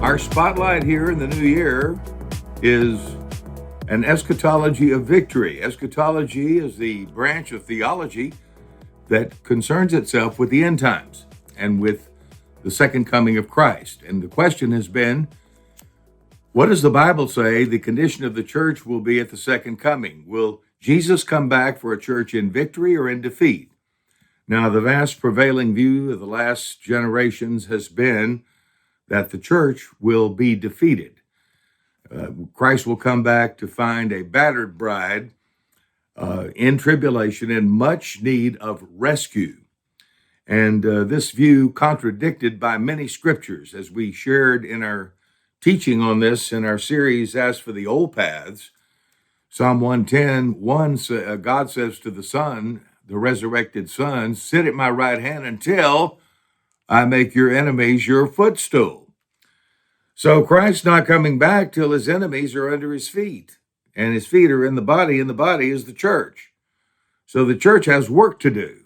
Our spotlight here in the new year is an eschatology of victory. Eschatology is the branch of theology that concerns itself with the end times and with the second coming of Christ. And the question has been, what does the Bible say the condition of the church will be at the second coming? Will Jesus come back for a church in victory or in defeat? Now, the vast prevailing view of the last generations has been that the church will be defeated. Christ will come back to find a battered bride in tribulation in much need of rescue. And this view contradicted by many scriptures, as we shared in our teaching on this in our series, As for the Old Paths. Psalm 110:1, God says to the Son, the resurrected Son, sit at my right hand until I make your enemies your footstool. So Christ's not coming back till his enemies are under his feet, and his feet are in the body, and the body is the church. So the church has work to do.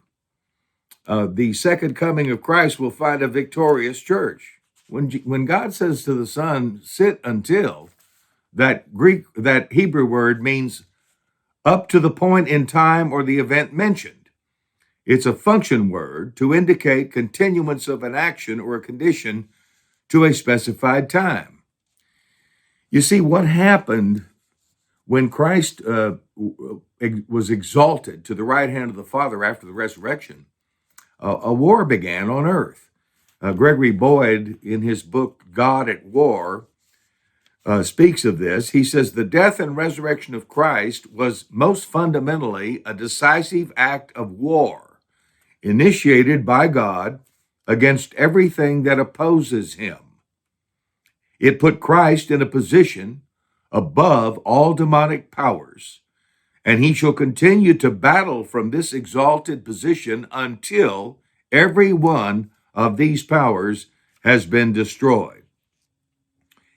The second coming of Christ will find a victorious church. When God says to the Son, sit until, that Hebrew word means up to the point in time or the event mentioned. It's a function word to indicate continuance of an action or a condition to a specified time. You see, what happened when Christ was exalted to the right hand of the Father after the resurrection? A war began on earth. Gregory Boyd, in his book, God at War, speaks of this. He says, the death and resurrection of Christ was most fundamentally a decisive act of war, initiated by God against everything that opposes him. It put Christ in a position above all demonic powers, and he shall continue to battle from this exalted position until every one of these powers has been destroyed.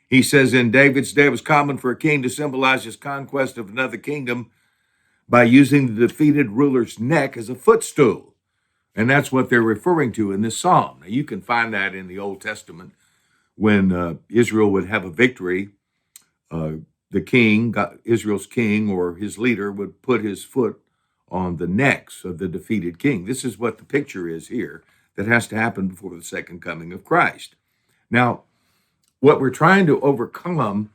He says in David's day, it was common for a king to symbolize his conquest of another kingdom by using the defeated ruler's neck as a footstool. And that's what they're referring to in this psalm. Now, you can find that in the Old Testament when Israel would have a victory. The king, Israel's king or his leader, would put his foot on the necks of the defeated king. This is what the picture is here that has to happen before the second coming of Christ. Now, what we're trying to overcome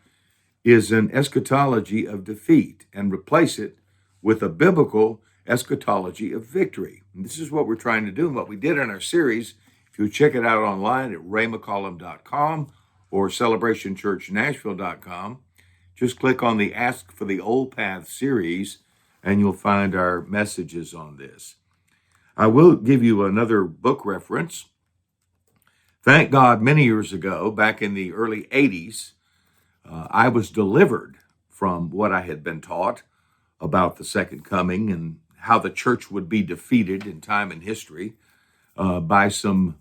is an eschatology of defeat and replace it with a biblical eschatology of victory. And this is what we're trying to do and what we did in our series. If you check it out online at raymccollum.com or celebrationchurchnashville.com, just click on the Ask for the Old Path series and you'll find our messages on this. I will give you another book reference. Thank God, many years ago, back in the early 80s, I was delivered from what I had been taught about the second coming and how the church would be defeated in time and history by some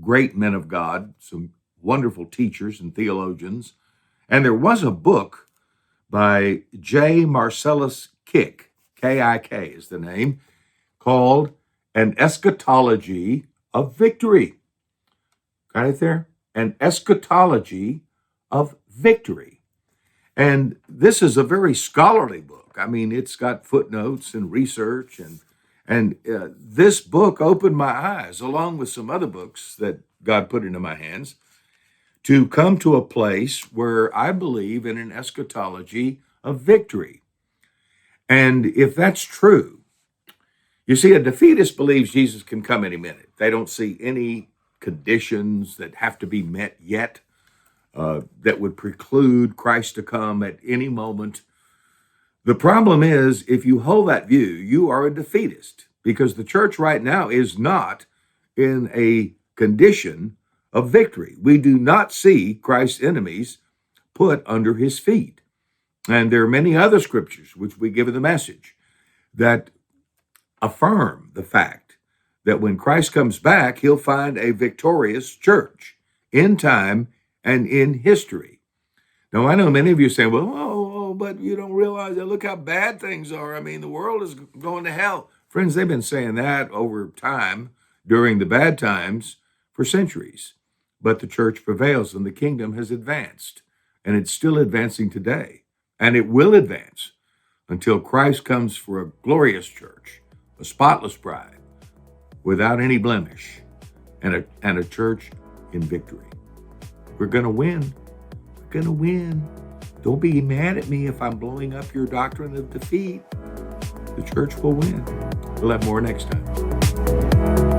great men of God, some wonderful teachers and theologians. And there was a book by J. Marcellus Kick, K-I-K is the name, called An Eschatology of Victory. Got it there? An Eschatology of Victory. And this is a very scholarly book. I mean, it's got footnotes and research, and this book opened my eyes, along with some other books that God put into my hands, to come to a place where I believe in an eschatology of victory. And if that's true, you see, a defeatist believes Jesus can come any minute. They don't see any conditions that have to be met yet that would preclude Christ to come at any moment. The problem is, if you hold that view, you are a defeatist, because the church right now is not in a condition of victory. We do not see Christ's enemies put under his feet. And there are many other scriptures which we give in the message that affirm the fact that when Christ comes back, he'll find a victorious church in time and in history. Now, I know many of you say, well, but you don't realize that, look how bad things are. I mean, the world is going to hell. Friends, they've been saying that over time during the bad times for centuries. but the church prevails and the kingdom has advanced. And it's still advancing today. And it will advance until Christ comes for a glorious church, a spotless bride, without any blemish, and a church in victory. We're going to win. We're going to win. Don't be mad at me if I'm blowing up your doctrine of defeat. The church will win. We'll have more next time.